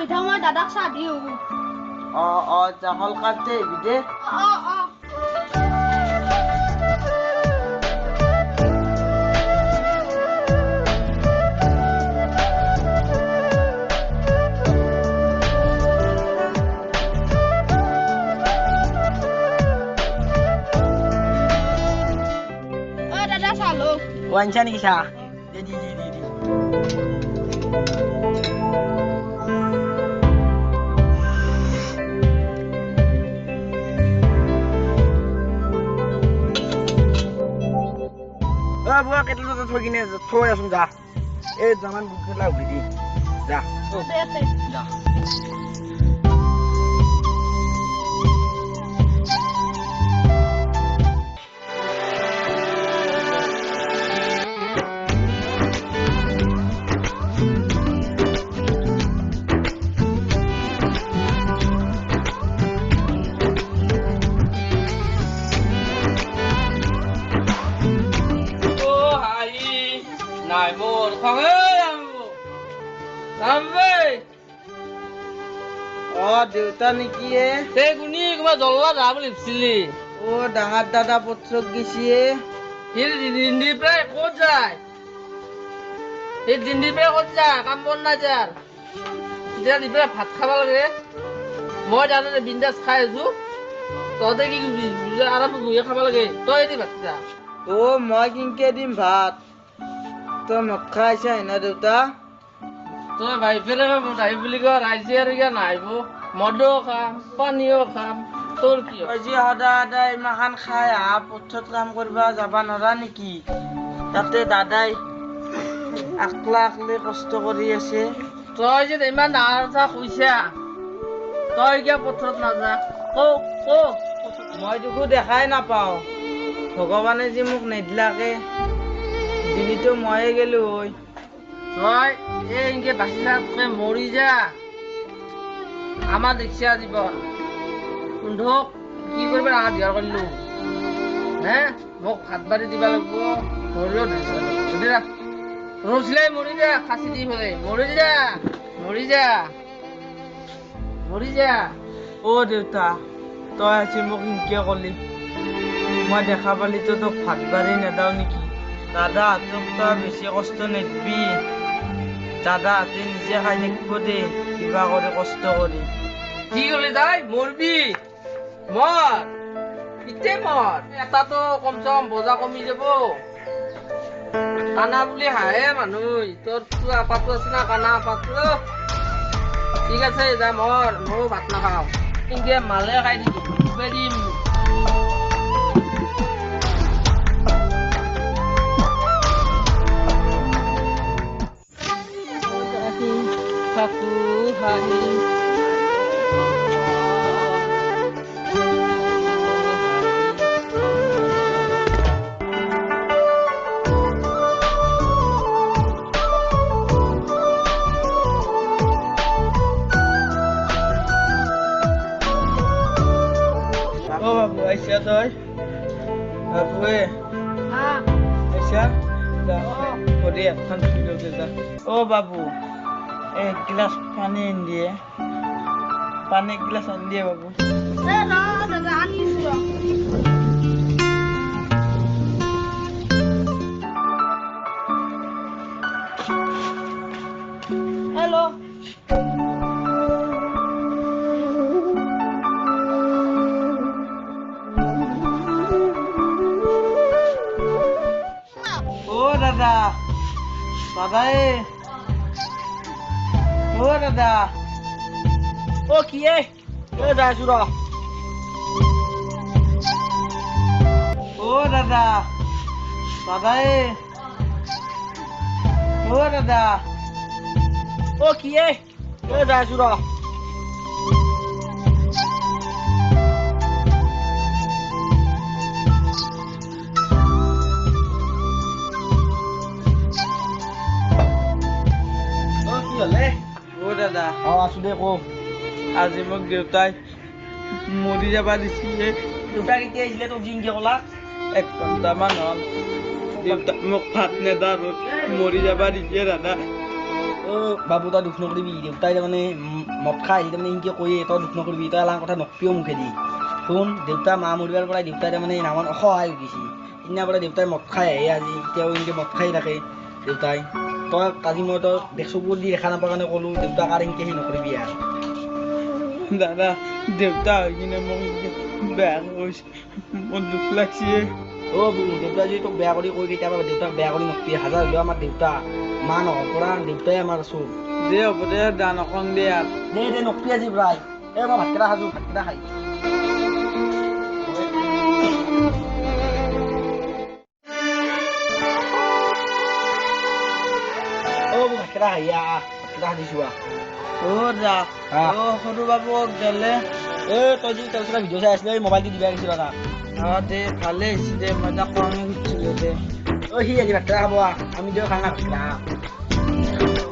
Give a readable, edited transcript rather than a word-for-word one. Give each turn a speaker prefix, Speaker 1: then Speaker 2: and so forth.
Speaker 1: বহি থাক মই দাদাক চাহ দি আহো
Speaker 2: জাহল কাটে বিদে
Speaker 1: দাদা চালো
Speaker 2: ওয়ানছা নেকি চাহ দি বুয়া কেটলটো থৈ কিনে থৈ আছোন যা এই জামান বুকেলা উঠি দি যা যা
Speaker 3: Này một không ơi làm về
Speaker 2: দেউতা নেকি
Speaker 3: thế cũng đi mà rồi là làm lịch sử
Speaker 2: ডাঙৰ দাদা পত্ৰক গেছিয়ে
Speaker 3: thế din đi về cốt যায় thế din đi về cốt যায় কাম বন না যার এতিয়া দি về ভাত খাব লাগে মই জানে বিন্দাস খাই আছো তহঁতে কি আৰাম বহি খাব লাগে তই দি ভাত খা
Speaker 2: মই কিনকে দিম ভাত তই মদ খাইছা না দেউতা
Speaker 3: তই ভাই ফেলে নাহি বুলি কয় ৰাইজে আৰু ইয়াত নাহিব মদো খাম পানীও খাম তোৰ কি
Speaker 2: আজি সদায় ইমান খাই আহা পথত কাম কৰিব যাবা নৰা নেকি তাতে দাদাই আকলা কষ্ট কৰি আছে
Speaker 3: তই যে ইমান ডাঙৰ কথা কৈছা তই কিয় পথত নাযা
Speaker 2: মই তোকো দেখাই নাপাওঁ ভগৱানে যে মোক নেদিলাকে দিলিতো ময়ে গেলো হৈ
Speaker 3: তই এনেকে বাচিলাতকে মৰি যা আমাৰ দেখছা জীৱন কুণ্ঠক কি কৰিব ডাঙৰ দিয়াৰ কৰিলো হে মোক ভাত বাৰী দিব লাগিব ধৰিও ৰচিলাই মৰি যা খাচি দি ফেলে মৰি যা
Speaker 2: দেউতা তই আজি মোক ইনকে কলি মই দেখা পালিতো তোক ভাত বাৰী নেদাও নেকি দাদা হাতক তই বেছি কষ্ট নেদবি দাদা হাতে নিজে খাই থাকিব দে কিবা কৰি কষ্ট কৰি
Speaker 3: কি কলি তাই মৰবি মৰ ইতে মৰ এটাতো কমচে কম বজা কমি যাব কানা বুলি হাঁহে মানুহ তোৰ আপাতো আছে না কানা আপাতো ঠিক আছে যা ময়ো ভাত নাখাওঁ ইনকে মালে খাই দিম থাকো হাঁহি
Speaker 2: বাবু আইছা তই বাবুৱে আইছা ভৰি এখন ধুই যা বাবু এক গিলাচ পানী আনি এক গিলাচ আনি দিয়ে বাবু
Speaker 1: দাদা আনিছো হেল্ল'
Speaker 2: দাদা দাদা কি যাইছো ৰ দাদা দাদা কি যাইছো ৰ দাদা
Speaker 3: আছো দে কো
Speaker 2: আজি মোক দেউতাই মৰি যাবা দিছিলে
Speaker 3: দেউতা কেতিয়া আহিছিলে তোক জিংকে ক'লা
Speaker 2: 1 ঘণ্টামান হ'ল দেউতা মোক ভাত নেদাৰত মৰি যাবা দিছে দাদা
Speaker 3: বাবু তই দুখ নকৰিবি দেউতাই তাৰমানে
Speaker 4: মদ খাই আহিলে তাৰমানে ইনকে কৈয়ে তই দুখ নকৰিবি তই এলাং কথা নকপিও মুখেদি শুন দেউতা মা মৰিবাৰ পৰাই দেউতাই তাৰমানে নামান অসহায় হৈ গৈছে সিদিনাৰ পৰা দেউতাই মদ খাই আহে আজি এতিয়াও ইনকে মদ খাই থাকে দেউতাই তই আজি মই তই চকুৰ দি দেখা নাপাৰ কাৰণে ক'লোঁ দেউতাক আৰু ইনকে সেই নকৰিবি আৰু
Speaker 2: দাদা দেউতা হৈ কিনে মোক বেয়া কৈছে মোৰ দুখ লাগছে
Speaker 4: অ' দেউতা যদি তোক বেয়া কৰি কৈ কেতিয়াবা দেউতাক বেয়া কৰি নকবি হাজাৰ হ'লেও আমাৰ দেউতা মা নহৰ পৰা দেউতাই আমাৰ চব
Speaker 2: দে হ'ব দে দা নকং দে আৰু
Speaker 4: দে নকবি আজি প্ৰায় এই মই ভাতকেইটা সাজো ভাতকেইটা খাই ভাতকেইটা খাই ভাতকেইটা সাজিছো
Speaker 2: দা
Speaker 4: হা
Speaker 2: সৰু বাবুক গেলে
Speaker 4: তই যদি তাৰ ভিডিঅ' চাই আছিলি মোবাইলটো দিবা গৈছিল তাক
Speaker 2: দে ভালে হৈছে দে মই তাক কঙে খুজিছিলোঁ দে
Speaker 4: সি আজি ভাতকেইটা খাব আমি দিওঁ খানা ভাতকেইটা